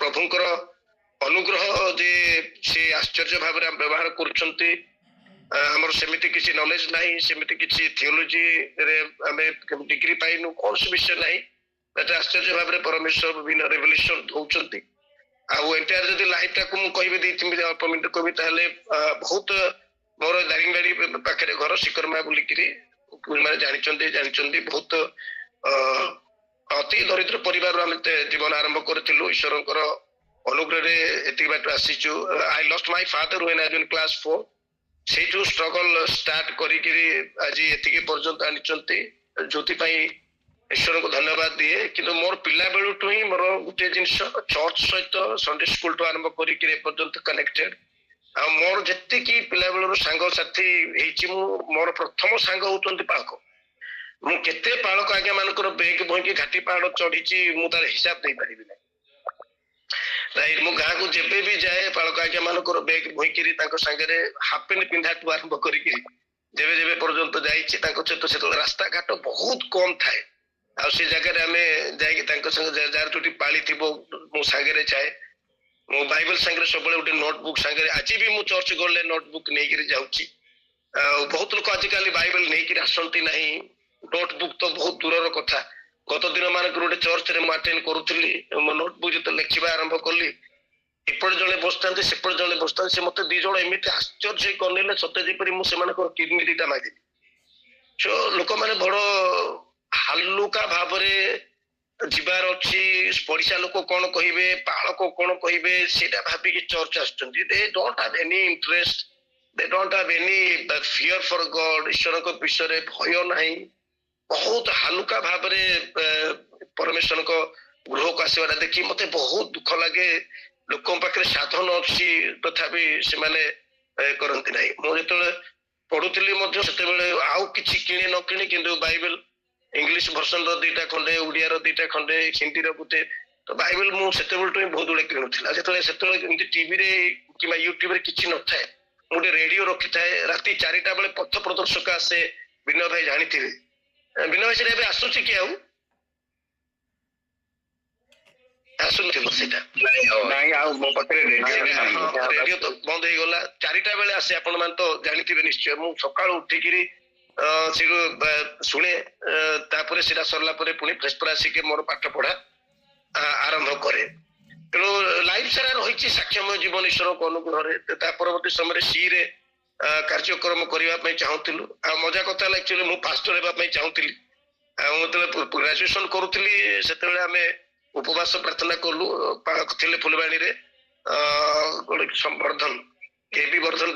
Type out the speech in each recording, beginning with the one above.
प्रभुंकर अनुग्रह जे से आश्चर्य भाव व्यवहार कर आमर सेमिति किसी नॉलेज नहीं सेमिति किसी थियोलॉजी रे आमे डिग्री पाइनु कौन से विषय नहीं एटा आश्चर्य भाव परमेश्वर विभिन्न रेवल्यूशन दउचंती आ एंटायर जदी लाइफ टाकू मु कहबे दैथिमि अल्प मिनिट कहबे ताले बहुत मोर दारिंगबाड़ी पाखरे घर सिकरमा बुलिकिरी माने जानिचंती बहुत अति दरिद्र परिवार आम जीवन आरंभ करथिलु ईश्वरंकर अनुग्रह रे एति बाट आसीचु I lost my father when I was in class 4 सेठू स्ट्रगल स्टार्ट करिकिरी आज एतिके पर्यंत आनिचंती ज्योति पई ईश्वर को धन्यवाद दिए किंतु मोर पिला value to he more Gute jeans church सहित संडे स्कूल टु आरंभ करिकिरी पर्यंत कनेक्टेड आ मोर जत्ते की पिला बेलु सांग साथी हेची मु मोर प्रथम सांग होतंती पाळक मु केते पाळक आज्ञा मानकर बेग भोंकी घाटी पहाड़ चढ़ीची मु तार हिसाब दे परिबि नै राइट मु गाँ को जेबे भी जाए पाळक आज्ञा मानकर बेग भोंकी तांको संगे हाफ पैंट पिंधा टु आरंभ करिकिरी जेबे जेबे पर्यंत जाईची तांको सहित से रास्ता घाट बहुत कम थाए आ से जगह आमे जाई तांको संग जार टुटी पाली थिबो मु संगे जाए मु बाइबल संगे सब गोटे नोटबुक संगे आज भी मु चर्च गले नोटबुक नहीं जाऊँगी बहुत लोग आजिकल बाइबल नहीं आसती ना नोटबुक तो बहुत दूर कथा गत दिन मानक गोटे चर्च रे अटेंड करूली नोटबुक जो लिखा आरंभ कली एपट जड़े बसता सेपट जड़े बसता से मत दी जन एमती आश्चर्य कनेले सत्य जेपरी मुझे किडनी दीटा मागिदेली सो लोक मैंने बड़ हालुका भाव जीवार अच्छी पड़िशा लोक कौन कहे पालक कौन कहे भाविकी चर्च आसुच्चंती they don't have any interest they don't have any fear for God ईश्वर को विषय भय नहीं बहुत हालुका भाव परमेश्वर को गृह को आसवार देखी मत बहुत दुख लगे लोक पाखे साधन अच्छी तथापि से माने करती ना मुझे पढ़ुली से आउ कि किणे न किणे किंतु बाइबल इंग्लिश भर्सन दीटा खंडे ओडिया दीटा खंडे हिंदी गोटे तो बाइबल मुझे बहुत गुड़े किणुला जो टीवी कि यूट्यूब किसी न था गोटे रेडियो रखी थाए राति 4टा बेले पथ प्रदर्शक आसे विनय भाई जानी थे विनय भाई से आसूची कि रेडियो तो बंद हो गला 4टा बेले आसे आपण मान तो जानी थे निश्चय मु सकाळ उठिकी शुणे तापर सीधा सरला पुणी फ्रेश पर आसिक मोर पाठ पढ़ा आरंभ करे तेणु लाइफ सारा रही साक्ष्यमय जीवन ईश्वर को अनुग्रह परवर्ती समय सी रे कार्यक्रम करने चाहूलु आ मजा कथा एक्चुअली मु पास्टर होगा चाहूली मुझे ग्रेजुएशन करूली से आम उपवास प्रार्थना कलु थे फुलवाणी गोटे संवर्धन केबी वर्धन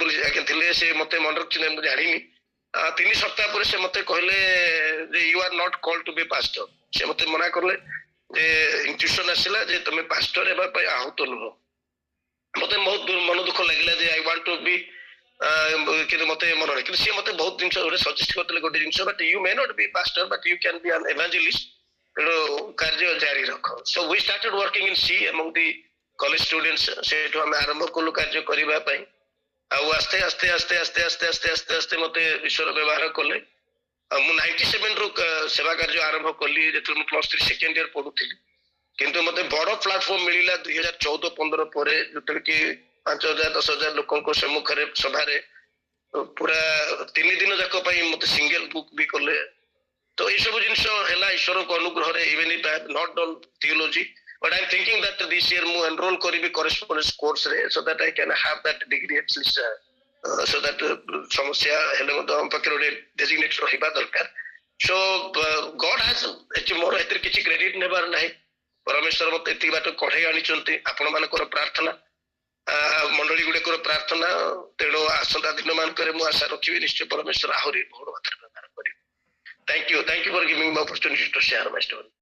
थे से मत मन रखी मुझे जानी 3 सप्ताह पर से मत कहले you are not called to be pastor से मत मना करले जे इंट्यूशन आसला जे तुम पास्टर हेबा पय आहत नुह मते बहुत मन दुख लागला जे आई वांट टू बी कि मते मन रे कि से मते बहुत दिन से सजेस्ट करतले गोटे जिंस but you may not be pastor but you can be an evangelist तेणु कार्य जारी रख so we started working in सी अमंग द कॉलेज स्टूडेंट्स से हम आरंभ कलु कार्य करबा पय आस्ते आस्ते आस्ते आस्ते आस्ते आस्ते आस्ते आस्ते मत ईश्वर व्यवहार कले मु 97 रु सेवा कार्य आरंभ कली जो +3 सेकेंड ईयर पढ़ुली किंतु मत बड़ प्लाटफॉर्म मिलला 2014-15 पर जो कि 5000-10,000 लोक सम्मुखें सभार पूरा 3 दिन जाक मत सिंगल बुक भी कले तो ये सब जिन ईश्वर को अनुग्रह even if I have not done theology but I'm thinking that this year mu enroll koribi correspondence course re so that I can have that degree at least so that samasya hele modo am pakre ode designate rahiba darkar so God has more etir kichi credit nebar nahi परमेश्वर मत एति बाट कढे आनी चंती आपण मानकर प्रार्थना मंडली गुडे कर प्रार्थना तेणु आसंता दिन मान करे मु आशा रखिबी निश्चय परमेश्वर आहुरी बहुत मात्रा व्यवहार करिबे thank you for giving me opportunity to share my story